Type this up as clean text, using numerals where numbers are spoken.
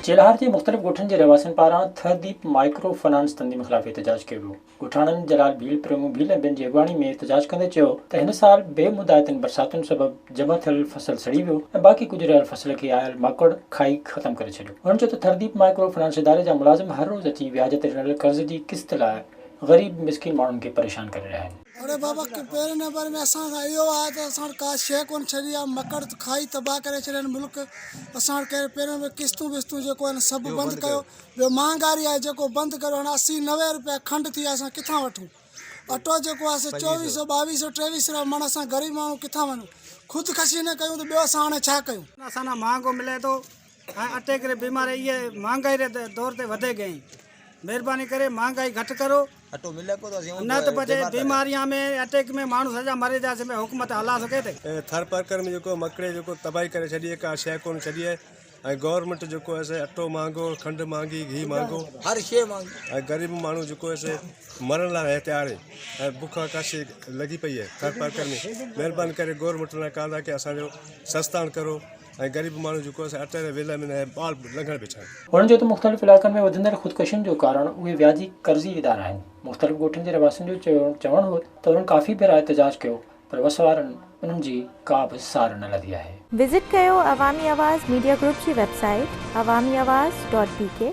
चेलाहार जे मुख़्तलिफ़ ॻोठनि जे रहवासियुनि पारां थरदीप माइक्रो फाइनेंस तंज़ीम ख़िलाफ़ एहतजाज कयो वियो। ॻोठाणनि जलाल भील, प्रेमू भील ऐं ॿियनि जी अॻवानी में एहतजाज कंदे चयो त हिन साल बेमुदाइतनि बरसातुनि सबबि जमा थियल फसल सड़ी वियो ऐं बाक़ी गुज़िरियल फसल खे आयल माकड़ खाई ख़तमु करे छॾियो। हुननि चयो त थरदीप माइक्रो फाइनेंस इदारे जा मुलाज़िम हर रोज़ अची व्याज ते ॾिनल कर्ज़ जी किस्त लाइ ग़रीब मिसकिन माण्हुनि खे परेशान करे रहिया आहिनि। अरे बाबा के पहिरें नंबर में असांखां इहो आहे त असां वटि का शइ कोन छॾी आहे, मकड़ खाई तबाह करे छॾियनि मुल्क। असां वटि कहिड़े पहिरें में किस्तूं विस्तूं जेको आहिनि सभु बंदि कयो। ॿियो महांगाई आहे जेको बंदि कयो। हाणे 80-90 रुपया खंडु थी आहे, असां किथां वठूं? अटो जेको आहे 2400, 2200, 2300 मन असां ग़रीब माण्हू किथां वञूं? ख़ुदि न कयूं त ॿियो असां हाणे छा कयूं? असां महांगो मिले थो ऐं अटे करे बीमारी इहे महांगाई जे दौर ते वधे गई। महिरबानी करे महांगाई घटि करो। अटो मिले को न त बचे बीमारियां में अटैक में माण्हू सॼा मरे जासे में हुकूमत हला सके थे। थर परकर में जेको मकड़े जेको तबाही करे छॾी, का शइ कोन छॾी आहे। ऐं गवर्नमेंट जेको आहे अटो महांगो, खंडु महांगी, घी महांगो, हर शइ महांगी। ऐं ग़रीब माण्हू जेको आहे मरण लाइ तयारु आहे ऐं बुख काशी लॻी पई आहे थर परकर में। महिरबानी करे गवर्नमेंट लाइ कादा की असांजो सस्तान करो ऐं ग़रीब माण्हू जेको आहे अटे जे वेल में ॿाल लंघण बिछाइनि। हुननि जो त मुख़्तलिफ़ इलाइक़नि में वधंदड़ ख़ुदकुशियुनि जो कारण उहे व्याजी कर्ज़ी इदारा आहिनि। मुख़्तलिफ़ ॻोठनि जे रहवासियुनि जो चवणु हो त उन्हनि काफ़ी भेरा एहतजाज कयो, पर वस वारनि उन्हनि जी का बि सार न लधी आहे। विज़िट कयो अवामी आवाज़ मीडिया ग्रुप जी वेबसाइट awamiawaz.pk